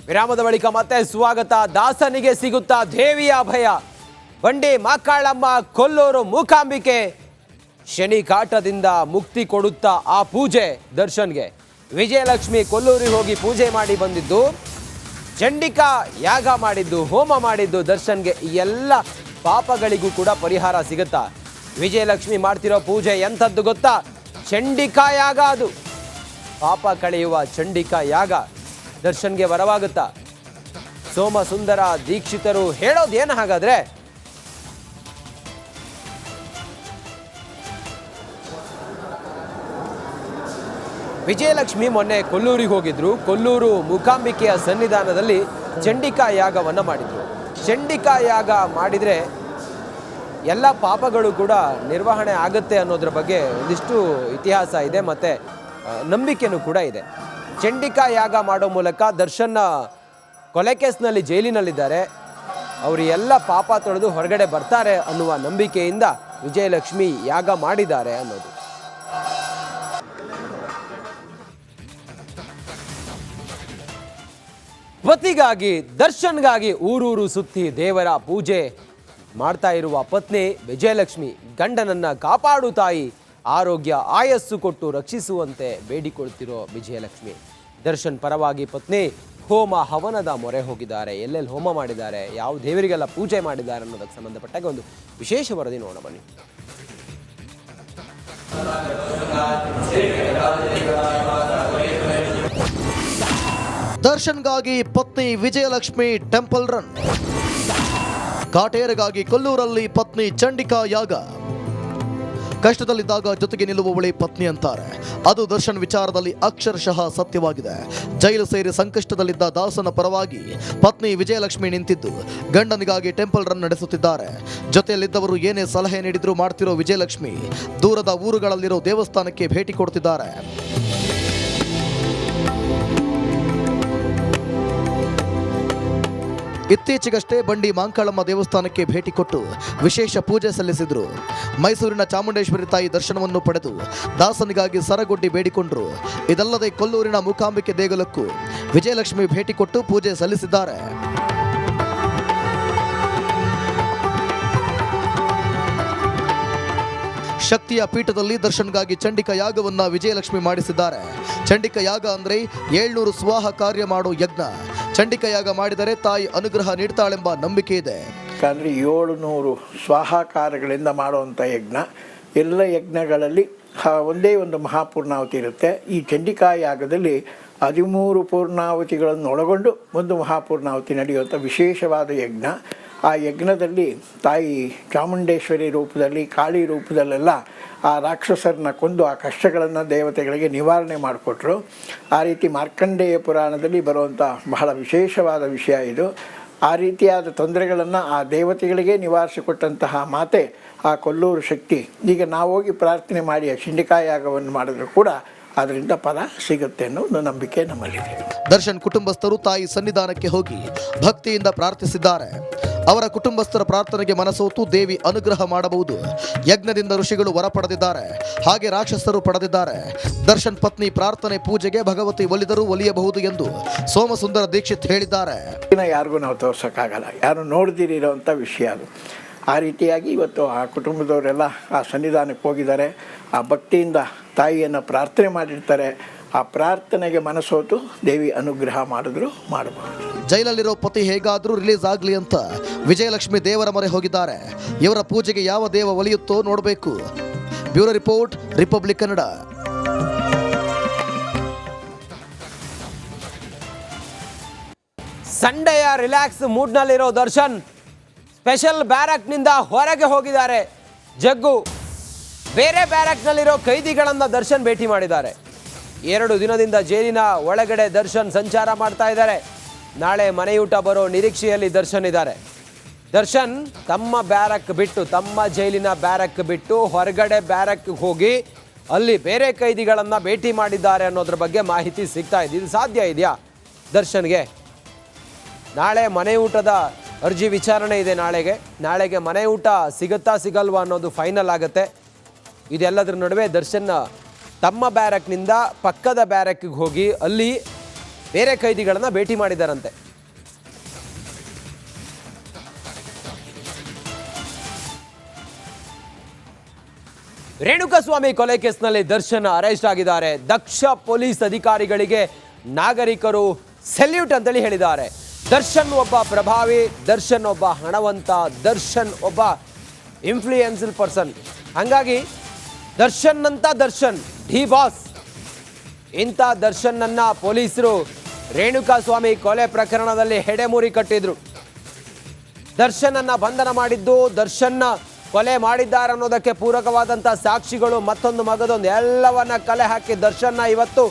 ವಿರಾಮದ ಬಳಿಕ ಮತ್ತೆ ಸ್ವಾಗತ. ದಾಸನಿಗೆ ಸಿಗುತ್ತಾ ದೇವಿಯ ಅಭಯ. ಬಂಡಿ ಮಕ್ಕಳಮ್ಮ ಕೊಲ್ಲೂರು ಮೂಕಾಂಬಿಕೆ ಶನಿ ಕಾಟದಿಂದ ಮುಕ್ತಿ ಕೊಡುತ್ತಾ ಆ ಪೂಜೆ ದರ್ಶನ್ಗೆ. ವಿಜಯಲಕ್ಷ್ಮಿ ಕೊಲ್ಲೂರಿಗೆ ಹೋಗಿ ಪೂಜೆ ಮಾಡಿ ಬಂದಿದ್ದು, ಚಂಡಿಕಾ ಯಾಗ ಮಾಡಿದ್ದು, ಹೋಮ ಮಾಡಿದ್ದು ದರ್ಶನ್ಗೆ. ಈ ಎಲ್ಲ ಪಾಪಗಳಿಗೂ ಕೂಡ ಪರಿಹಾರ ಸಿಗುತ್ತಾ? ವಿಜಯಲಕ್ಷ್ಮಿ ಮಾಡ್ತಿರೋ ಪೂಜೆ ಎಂಥದ್ದು ಗೊತ್ತಾ? ಚಂಡಿಕಾ ಯಾಗ. ಅದು ಪಾಪ ಕಳೆಯುವ ಚಂಡಿಕಾ ಯಾಗ. ದರ್ಶನ್ಗೆ ವರವಾಗುತ್ತಾ? ಸೋಮ ಸುಂದರ ದೀಕ್ಷಿತರು ಹೇಳೋದೇನು ಹಾಗಾದ್ರೆ? ವಿಜಯಲಕ್ಷ್ಮಿ ಮೊನ್ನೆ ಕೊಲ್ಲೂರಿಗೆ ಹೋಗಿದ್ರು. ಕೊಲ್ಲೂರು ಮೂಕಾಂಬಿಕೆಯ ಸನ್ನಿಧಾನದಲ್ಲಿ ಚಂಡಿಕಾ ಯಾಗವನ್ನು ಮಾಡಿದ್ರು. ಚಂಡಿಕಾ ಯಾಗ ಮಾಡಿದರೆ ಎಲ್ಲ ಪಾಪಗಳು ಕೂಡ ನಿರ್ವಹಣೆ ಆಗುತ್ತೆ ಅನ್ನೋದ್ರ ಬಗ್ಗೆ ಒಂದಿಷ್ಟು ಇತಿಹಾಸ ಇದೆ, ಮತ್ತು ನಂಬಿಕೆನೂ ಕೂಡ ಇದೆ. ಚಂಡಿಕಾ ಯಾಗ ಮಾಡೋ ಮೂಲಕ ದರ್ಶನ್ ಕೊಲೆ ಕೇಸ್ನಲ್ಲಿ ಜೈಲಿನಲ್ಲಿದ್ದಾರೆ, ಅವರು ಎಲ್ಲ ಪಾಪ ತೊಳೆದು ಹೊರಗಡೆ ಬರ್ತಾರೆ ಅನ್ನುವ ನಂಬಿಕೆಯಿಂದ ವಿಜಯಲಕ್ಷ್ಮಿ ಯಾಗ ಮಾಡಿದ್ದಾರೆ ಅನ್ನೋದು. ಪತಿಗಾಗಿ ದರ್ಶನ್ಗಾಗಿ ಊರೂರು ಸುತ್ತಿ ದೇವರ ಪೂಜೆ ಮಾಡ್ತಾ ಇರುವ ಪತ್ನಿ ವಿಜಯಲಕ್ಷ್ಮಿ ಗಂಡನನ್ನ ಕಾಪಾಡು ತಾಯಿ, ಆರೋಗ್ಯ ಆಯಸ್ಸು ಕೊಟ್ಟು ರಕ್ಷಿಸುವಂತೆ ಬೇಡಿಕೊಳ್ತಿರೋ ವಿಜಯಲಕ್ಷ್ಮಿ. ದರ್ಶನ್ ಪರವಾಗಿ ಪತ್ನಿ ಹೋಮ ಹವನದ ಮೊರೆ ಹೋಗಿದ್ದಾರೆ. ಎಲ್ಲೆಲ್ಲಿ ಹೋಮ ಮಾಡಿದ್ದಾರೆ, ಯಾವ ದೇವರಿಗೆಲ್ಲ ಪೂಜೆ ಮಾಡಿದ್ದಾರೆ ಅನ್ನೋದಕ್ಕೆ ಸಂಬಂಧಪಟ್ಟಾಗ ಒಂದು ವಿಶೇಷ ವರದಿ ನೋಡೋಣ ಬನ್ನಿ. ದರ್ಶನ್ಗಾಗಿ ಪತ್ನಿ ವಿಜಯಲಕ್ಷ್ಮಿ ಟೆಂಪಲ್ ರನ್. ಕಾಟೇರಗಾಗಿ ಕೊಲ್ಲೂರಲ್ಲಿ ಪತ್ನಿ ಚಂಡಿಕಾ ಯಾಗ. ಕಷ್ಟದಲ್ಲಿದ್ದಾಗ ಜೊತೆಗೆ ನಿಲ್ಲುವವಳೆ ಪತ್ನಿ ಅಂತಾರೆ. ಅದು ದರ್ಶನ್ ವಿಚಾರದಲ್ಲಿ ಅಕ್ಷರಶಃ ಸತ್ಯವಾಗಿದೆ. ಜೈಲು ಸೇರಿ ಸಂಕಷ್ಟದಲ್ಲಿದ್ದ ದಾಸನ ಪರವಾಗಿ ಪತ್ನಿ ವಿಜಯಲಕ್ಷ್ಮಿ ನಿಂತಿದ್ದು ಗಂಡನಿಗಾಗಿ ಟೆಂಪಲ್ ರನ್ ನಡೆಸುತ್ತಿದ್ದಾರೆ. ಜೊತೆಯಲ್ಲಿದ್ದವರು ಏನೇ ಸಲಹೆ ನೀಡಿದ್ರು ಮಾಡ್ತಿರೋ ವಿಜಯಲಕ್ಷ್ಮಿ ದೂರದ ಊರುಗಳಲ್ಲಿರೋ ದೇವಸ್ಥಾನಕ್ಕೆ ಭೇಟಿ ಕೊಡ್ತಿದ್ದಾರೆ. ಇತ್ತೀಚೆಗಷ್ಟೇ ಬಂಡಿ ಮಾಂಕಾಳಮ್ಮ ದೇವಸ್ಥಾನಕ್ಕೆ ಭೇಟಿ ಕೊಟ್ಟು ವಿಶೇಷ ಪೂಜೆ ಸಲ್ಲಿಸಿದ್ರು. ಮೈಸೂರಿನ ಚಾಮುಂಡೇಶ್ವರಿ ತಾಯಿ ದರ್ಶನವನ್ನು ಪಡೆದು ದಾಸನಿಗಾಗಿ ಸರಗೊಡ್ಡಿ ಬೇಡಿಕೊಂಡ್ರು. ಇದಲ್ಲದೆ ಕೊಲ್ಲೂರಿನ ಮೂಕಾಂಬಿಕೆ ದೇಗುಲಕ್ಕೂ ವಿಜಯಲಕ್ಷ್ಮಿ ಭೇಟಿ ಕೊಟ್ಟು ಪೂಜೆ ಸಲ್ಲಿಸಿದ್ದಾರೆ. ಶಕ್ತಿಯ ಪೀಠದಲ್ಲಿ ದರ್ಶನ್ಗಾಗಿ ಚಂಡಿಕಾ ಯಾಗವನ್ನ ವಿಜಯಲಕ್ಷ್ಮಿ ಮಾಡಿಸಿದ್ದಾರೆ. ಚಂಡಿಕಾ ಯಾಗ ಅಂದ್ರೆ 700 ಸ್ವಾಹ ಕಾರ್ಯ ಮಾಡೋ ಯಜ್ಞ. ಚಂಡಿಕಾ ಯಾಗ ಮಾಡಿದರೆ ತಾಯಿ ಅನುಗ್ರಹ ನೀಡ್ತಾಳೆಂಬ ನಂಬಿಕೆ ಇದೆ. ಯಾಕಂದರೆ 700 ಸ್ವಾಹಾಕಾರಗಳಿಂದ ಮಾಡುವಂಥ ಯಜ್ಞ. ಎಲ್ಲ ಯಜ್ಞಗಳಲ್ಲಿ ಒಂದೇ ಒಂದು ಮಹಾಪೂರ್ಣಾವತಿ ಇರುತ್ತೆ. ಈ ಚಂಡಿಕಾ ಯಾಗದಲ್ಲಿ 13 ಪೂರ್ಣಾವತಿಗಳನ್ನು ಒಳಗೊಂಡು ಒಂದು ಮಹಾಪೂರ್ಣಾವತಿ ನಡೆಯುವಂಥ ವಿಶೇಷವಾದ ಯಜ್ಞ. ಆ ಯಜ್ಞದಲ್ಲಿ ತಾಯಿ ಚಾಮುಂಡೇಶ್ವರಿ ರೂಪದಲ್ಲಿ, ಕಾಳಿ ರೂಪದಲ್ಲೆಲ್ಲ ಆ ರಾಕ್ಷಸರನ್ನ ಕೊಂದು ಆ ಕಷ್ಟಗಳನ್ನು ದೇವತೆಗಳಿಗೆ ನಿವಾರಣೆ ಮಾಡಿಕೊಟ್ರು. ಆ ರೀತಿ ಮಾರ್ಕಂಡೇಯ ಪುರಾಣದಲ್ಲಿ ಬರುವಂಥ ಬಹಳ ವಿಶೇಷವಾದ ವಿಷಯ ಇದು. ಆ ರೀತಿಯಾದ ತೊಂದರೆಗಳನ್ನು ಆ ದೇವತೆಗಳಿಗೆ ನಿವಾರಿಸಿಕೊಟ್ಟಂತಹ ಮಾತೆ ಆ ಕೊಲ್ಲೂರು ಶಕ್ತಿ. ಈಗ ನಾವು ಹೋಗಿ ಪ್ರಾರ್ಥನೆ ಮಾಡಿ ಆ ಚಂಡಿಕಾ ಯಾಗವನ್ನು ಮಾಡಿದ್ರು ಕೂಡ ಅದರಿಂದ ಫಲ ಸಿಗುತ್ತೆ ಅನ್ನೋ ಒಂದು ನಂಬಿಕೆ ನಮ್ಮಲ್ಲಿದೆ. ದರ್ಶನ್ ಕುಟುಂಬಸ್ಥರು ತಾಯಿ ಸನ್ನಿಧಾನಕ್ಕೆ ಹೋಗಿ ಭಕ್ತಿಯಿಂದ ಪ್ರಾರ್ಥಿಸಿದ್ದಾರೆ. ಅವರ ಕುಟುಂಬಸ್ಥರ ಪ್ರಾರ್ಥನೆಗೆ ಮನಸೋತು ದೇವಿ ಅನುಗ್ರಹ ಮಾಡಬಹುದು. ಯಜ್ಞದಿಂದ ಋಷಿಗಳು ವರ ಪಡೆದಿದ್ದಾರೆ, ಹಾಗೆ ರಾಕ್ಷಸರು ಪಡೆದಿದ್ದಾರೆ. ದರ್ಶನ್ ಪತ್ನಿ ಪ್ರಾರ್ಥನೆ ಪೂಜೆಗೆ ಭಗವತಿ ಒಲಿದರೂ ಒಲಿಯಬಹುದು ಎಂದು ಸೋಮಸುಂದರ ದೀಕ್ಷಿತ್ ಹೇಳಿದ್ದಾರೆ. ಯಾರಿಗೂ ನಾವು ತೋರ್ಸೋಕ್ಕಾಗಲ್ಲ, ಯಾರು ನೋಡ್ದಿರೋಂಥ ವಿಷಯ ಅದು. ಆ ರೀತಿಯಾಗಿ ಇವತ್ತು ಆ ಕುಟುಂಬದವರೆಲ್ಲ ಆ ಸನ್ನಿಧಾನಕ್ಕೆ ಹೋಗಿದ್ದಾರೆ. ಆ ಭಕ್ತಿಯಿಂದ ತಾಯಿಯನ್ನು ಪ್ರಾರ್ಥನೆ ಮಾಡಿರ್ತಾರೆ. ಆ ಪ್ರಾರ್ಥನೆಗೆ ಮನಸೋತು ದೇವಿ ಅನುಗ್ರಹ ಮಾಡಿದ್ರು ಮಾಡಬಹುದು. ಜೈಲಲ್ಲಿರೋ ಪತಿ ಹೇಗಾದರೂ ರಿಲೀಸ್ ಆಗಲಿ ಅಂತ ವಿಜಯಲಕ್ಷ್ಮಿ ದೇವರ ಮೊರೆ ಹೋಗಿದ್ದಾರೆ. ಇವರ ಪೂಜೆಗೆ ಯಾವ ದೇವ ಒಲಿಯುತ್ತೋ ನೋಡಬೇಕು. Bureau report, republic Kannada. ಸಂಡೆಯ ರಿಲ್ಯಾಕ್ಸ್ ಮೂಡ್ನಲ್ಲಿರೋ ದರ್ಶನ್ ಸ್ಪೆಷಲ್ ಬ್ಯಾರಕ್ನಿಂದ ಹೊರಗೆ ಹೋಗಿದ್ದಾರೆ. ಜಗ್ಗು ಬೇರೆ ಬ್ಯಾರಕ್ನಲ್ಲಿರೋ ಕೈದಿಗಳನ್ನು ದರ್ಶನ್ ಭೇಟಿ ಮಾಡಿದ್ದಾರೆ. 2 ದಿನದಿಂದ ಜೈಲಿನ ಒಳಗಡೆ ದರ್ಶನ್ ಸಂಚಾರ ಮಾಡ್ತಾ ಇದ್ದಾರೆ. ನಾಳೆ ಮನೆಯೂಟ ಬರೋ ನಿರೀಕ್ಷೆಯಲ್ಲಿ ದರ್ಶನ್ ಇದ್ದಾರೆ. ದರ್ಶನ್ ತಮ್ಮ ಬ್ಯಾರಕ್ ಬಿಟ್ಟು, ತಮ್ಮ ಜೈಲಿನ ಬ್ಯಾರಕ್ ಬಿಟ್ಟು ಹೊರಗಡೆ ಬ್ಯಾರಕ್ ಹೋಗಿ ಅಲ್ಲಿ ಬೇರೆ ಕೈದಿಗಳನ್ನು ಭೇಟಿ ಮಾಡಿದ್ದಾರೆ ಅನ್ನೋದ್ರ ಬಗ್ಗೆ ಮಾಹಿತಿ ಸಿಗ್ತಾ ಇದೆ. ಇದು ಸಾಧ್ಯ ಇದೆಯಾ ದರ್ಶನ್ಗೆ? ನಾಳೆ ಮನೆ ಊಟದ ಅರ್ಜಿ ವಿಚಾರಣೆ ಇದೆ. ನಾಳೆಗೆ ಮನೆ ಊಟ ಸಿಗುತ್ತಾ ಸಿಗಲ್ವಾ ಅನ್ನೋದು ಫೈನಲ್ ಆಗುತ್ತೆ. ಇದೆಲ್ಲದರ ನಡುವೆ ದರ್ಶನ್ ತಮ್ಮ ಬ್ಯಾರಕ್ನಿಂದ ಪಕ್ಕದ ಬ್ಯಾರಕ್ಗೆ ಹೋಗಿ ಅಲ್ಲಿ ಬೇರೆ ಕೈದಿಗಳನ್ನ ಭೇಟಿ ಮಾಡಿದಾರಂತೆ. ರೇಣುಕಾಸ್ವಾಮಿ ಕೊಲೆ ಕೇಸ್ನಲ್ಲಿ ದರ್ಶನ್ ಅರೆಸ್ಟ್ ಆಗಿದ್ದಾರೆ. ದಕ್ಷ ಪೊಲೀಸ್ ಅಧಿಕಾರಿಗಳಿಗೆ ನಾಗರಿಕರು ಸೆಲ್ಯೂಟ್ ಅಂತೇಳಿ ಹೇಳಿದ್ದಾರೆ. ದರ್ಶನ್ ಒಬ್ಬ ಪ್ರಭಾವಿ, ದರ್ಶನ್ ಒಬ್ಬ ಹಣವಂತ, ದರ್ಶನ್ ಒಬ್ಬ ಇನ್ಫ್ಲೂಯೆನ್ಸಿಯಲ್ ಪರ್ಸನ್. ಹಾಗಾಗಿ ದರ್ಶನ್ ಅಂತ ದರ್ಶನ್ ಡಿ ಬಾಸ್. ಇಂಥ ದರ್ಶನ್ನನ್ನ ಪೊಲೀಸರು ರೇಣುಕಾಸ್ವಾಮಿ ಕೊಲೆ ಪ್ರಕರಣದಲ್ಲಿ ಹೆಡೆಮುರಿ ಕಟ್ಟಿದ್ರು. ದರ್ಶನನ್ನ ಬಂಧನ ಮಾಡಿದ್ದು, ದರ್ಶನ್ನ ಕೊಲೆ ಮಾಡಿದ್ದಾರೆ ಅನ್ನೋದಕ್ಕೆ ಪೂರಕವಾದಂಥ ಸಾಕ್ಷಿಗಳು ಮತ್ತೊಂದು ಮಗದೊಂದು ಎಲ್ಲವನ್ನ ಕಲೆ ಹಾಕಿ ದರ್ಶನ್ನ ಇವತ್ತು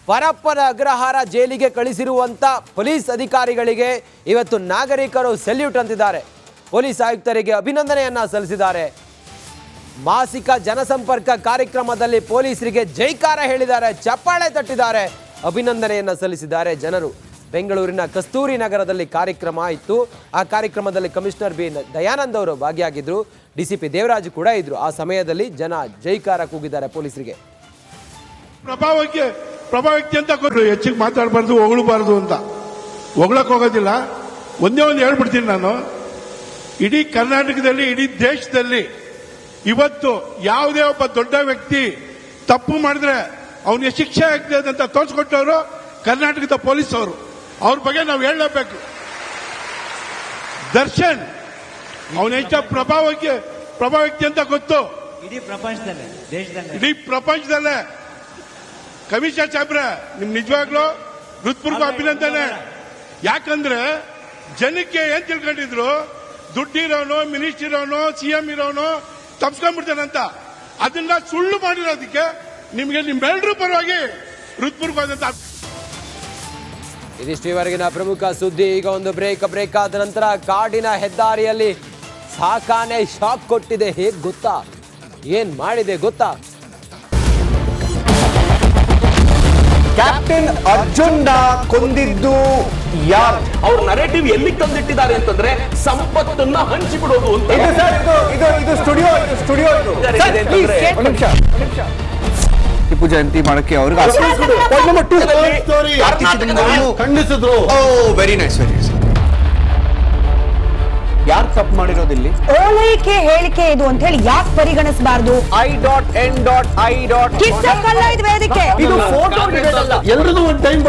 ಪರಪ್ಪನ ಅಗ್ರಹಾರ ಜೈಲಿಗೆ ಕಳಿಸಿರುವಂಥ ಪೊಲೀಸ್ ಅಧಿಕಾರಿಗಳಿಗೆ ಇವತ್ತು ನಾಗರಿಕರು ಸೆಲ್ಯೂಟ್ ಅಂತಿದ್ದಾರೆ. ಪೊಲೀಸ್ ಆಯುಕ್ತರಿಗೆ ಅಭಿನಂದನೆಯನ್ನ ಸಲ್ಲಿಸಿದ್ದಾರೆ. ಮಾಸಿಕ ಜನಸಂಪರ್ಕ ಕಾರ್ಯಕ್ರಮದಲ್ಲಿ ಪೊಲೀಸರಿಗೆ ಜೈಕಾರ ಹೇಳಿದ್ದಾರೆ, ಚಪ್ಪಾಳೆ ತಟ್ಟಿದ್ದಾರೆ, ಅಭಿನಂದನೆಯನ್ನ ಸಲ್ಲಿಸಿದ್ದಾರೆ ಜನರು. ಬೆಂಗಳೂರಿನ ಕಸ್ತೂರಿ ನಗರದಲ್ಲಿ ಕಾರ್ಯಕ್ರಮ ಇತ್ತು. ಆ ಕಾರ್ಯಕ್ರಮದಲ್ಲಿ ಕಮಿಷನರ್ ಬಿ ದಯಾನಂದ್ ಅವರು ಭಾಗಿಯಾಗಿದ್ರು, ಡಿಸಿಪಿ ದೇವರಾಜ್ ಕೂಡ ಇದ್ರು. ಆ ಸಮಯದಲ್ಲಿ ಜನ ಜೈಕಾರ ಕೂಗಿದ್ದಾರೆ ಪೊಲೀಸರಿಗೆ. ಪ್ರಭಾವಕ್ಕೆ ಅಂತ ಹೆಚ್ಚಿಗೆ ಮಾತಾಡಬಾರ್ದು, ಹೊಗಳಬಾರ್ದು ಅಂತ. ಹೊಗಳಕ್ಕೆ ಹೋಗೋದಿಲ್ಲ. ಒಂದೇ ಒಂದು ಹೇಳ್ಬಿಡ್ತೀನಿ ನಾನು, ಇಡೀ ಕರ್ನಾಟಕದಲ್ಲಿ, ಇಡೀ ದೇಶದಲ್ಲಿ ಇವತ್ತು ಯಾವುದೇ ಒಬ್ಬ ದೊಡ್ಡ ವ್ಯಕ್ತಿ ತಪ್ಪು ಮಾಡಿದ್ರೆ ಅವನಿಗೆ ಶಿಕ್ಷೆ ಆಗ್ತದೆ ಅಂತ ತೋರಿಸ್ಕೊಟ್ಟವರು ಕರ್ನಾಟಕದ ಪೊಲೀಸ್ ಅವರು. ಅವ್ರ ಬಗ್ಗೆ ನಾವು ಹೇಳಲೇಬೇಕು. ದರ್ಶನ್ ಅವನೆಷ್ಟ ಪ್ರಭಾವಕ್ಕೆ ಅಂತ ಗೊತ್ತು ಇಡೀ ಪ್ರಪಂಚದಲ್ಲೇ, ದೇಶದಲ್ಲೇ, ಇಡೀ ಪ್ರಪಂಚದಲ್ಲೇ. ಕಮಿಷನರ್ ಸಾಹೇಬ್ರೆ, ನಿಮ್ ನಿಜವಾಗ್ಲೂ ಹೃತ್ಪೂರ್ವಕ ಅಭಿನಂದನೆ. ಯಾಕಂದ್ರೆ ಜನಕ್ಕೆ ಏನ್ ತಿಳ್ಕೊಂಡಿದ್ರು, ದುಡ್ಡಿರೋನು, ಮಿನಿಸ್ಟರ್ ಇರೋನು, ಸಿಎಂ ಇರೋನು ತಪ್ಸ್ಕೊಂಡ್ಬಿಡ್ತಾನಂತ. ಅದನ್ನ ಸುಳ್ಳು ಮಾಡಿರೋದಕ್ಕೆ ನಿಮ್ಗೆ ನಿಮ್ಮೆಲ್ಲರೂ ಪರವಾಗಿ ಹೃತ್ಪೂರ್ವಕವಾದಂತ. ಇದಿಷ್ಟು ಇವರೆಗಿನ ಪ್ರಮುಖ ಸುದ್ದಿ. ಈಗ ಒಂದು ಬ್ರೇಕ್ ಆದ ನಂತರ ಕಾಡಿನ ಹೆದ್ದಾರಿಯಲ್ಲಿ ಸಾಕಾನೆ ಶಾಕ್ ಕೊಟ್ಟಿದೆ. ಹೇಗ್ ಗೊತ್ತಾ? ಏನ್ ಮಾಡಿದೆ ಗೊತ್ತಾ? ಕ್ಯಾಪ್ಟನ್ ಅರ್ಜುನ್ ಕೊಂದಿದ್ದು ಯಾರು? ಅವ್ರ ನರೇಟಿವ್ ಎಲ್ಲಿ ತಂದಿಟ್ಟಿದ್ದಾರೆ ಅಂತಂದ್ರೆ ಸಂಪತ್ತನ್ನ ಹಂಚಿಬಿಡೋದು ಅಂತ. ಇದು ಸ್ಟುಡಿಯೋ ಟಿಪ್ಪು ಜಯಂತಿ ಮಾಡಕ್ಕೆ ಅವ್ರಿಗೆ ಖಂಡಿಸಿದ್ರು. Very nice. ಯಾರು ತಪ್ಪು ಮಾಡಿರೋದಿಲ್ಲಿ? ಓಲೈಕೆ ಹೇಳಿಕೆ ಇದು ಅಂತ ಹೇಳಿ ಯಾಕೆ ಪರಿಗಣಿಸಬಾರದು? ಕಿಚ್ಚಕ್ಕಲ್ಲ ಇದು ವೇದಿಕೆ. ಇದು ಫೋಟೋ ಎಲ್ರಿಗೂ ಒಂದು ಟೈಮ್.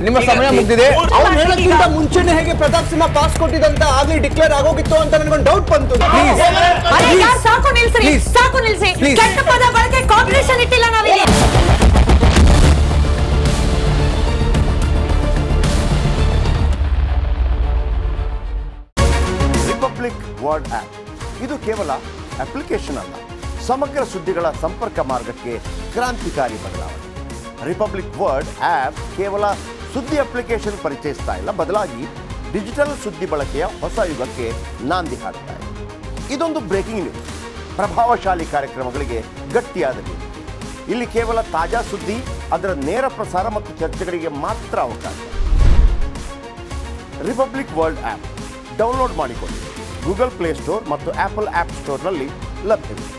ನಿಮ್ಮ ಸಮಯ ಮುಗಿದಿದೆ. ಅವ್ರು ಹೇಳೋಕ್ಕಿಂತ ಮುಂಚೆನೆ ಹೇಗೆ ಪ್ರತಾಪ್ ಸಿಂಹ ಪಾಸ್ ಕೊಟ್ಟಿದಂತ ಆಗ್ಲಿ ಡಿಕ್ಲೇರ್ ಆಗೋಗಿತ್ತು ಅಂತ ನನಗೊಂದು ಡೌಟ್ ಬಂತು. ಸಾಕು ನಿಲ್ಸಿ. ಕೆಟ್ಟ ಪದ ಬಳಕೆ ಕಾಂಪಿಟೇಷನ್ ಇಟ್ಟಿಲ್ಲ ನಾವಿಲ್ಲಿ. ರಿಪಬ್ಲಿಕ್ ವರ್ಡ್ ಆಪ್ ಇದು ಕೇವಲ ಅಪ್ಲಿಕೇಶನ್ ಅಲ್ಲ, ಸಮಗ್ರ ಸುದ್ದಿಗಳ ಸಂಪರ್ಕ ಮಾರ್ಗಕ್ಕೆ ಕ್ರಾಂತಿಕಾರಿ ಬದಲಾವಣೆ. ರಿಪಬ್ಲಿಕ್ ವರ್ಡ್ ಆಪ್ ಕೇವಲ ಸುದ್ದಿ ಅಪ್ಲಿಕೇಶನ್ ಪರಿಚಯಿಸ್ತಾ ಇಲ್ಲ, ಬದಲಾಗಿ ಡಿಜಿಟಲ್ ಸುದ್ದಿ ಬಳಕೆಯ ಹೊಸ ಯುಗಕ್ಕೆ ನಾಂದಿ ಹಾಡ್ತಾ ಇದೆ. ಇದೊಂದು ಬ್ರೇಕಿಂಗ್ ನ್ಯೂಸ್, ಪ್ರಭಾವಶಾಲಿ ಕಾರ್ಯಕ್ರಮಗಳಿಗೆ ಗಟ್ಟಿಯಾದ ನ್ಯೂಸ್. ಇಲ್ಲಿ ಕೇವಲ ತಾಜಾ ಸುದ್ದಿ, ಅದರ ನೇರ ಪ್ರಸಾರ ಮತ್ತು ಚರ್ಚೆಗಳಿಗೆ ಮಾತ್ರ ಅವಕಾಶ. ರಿಪಬ್ಲಿಕ್ ವರ್ಲ್ಡ್ ಆಪ್ ಡೌನ್ಲೋಡ್ ಮಾಡಿಕೊಳ್ಳಿ. ಗೂಗಲ್ ಪ್ಲೇ ಸ್ಟೋರ್ ಮತ್ತು ಆಪಲ್ ಆಪ್ ಸ್ಟೋರ್ನಲ್ಲಿ ಲಭ್ಯವಿದೆ.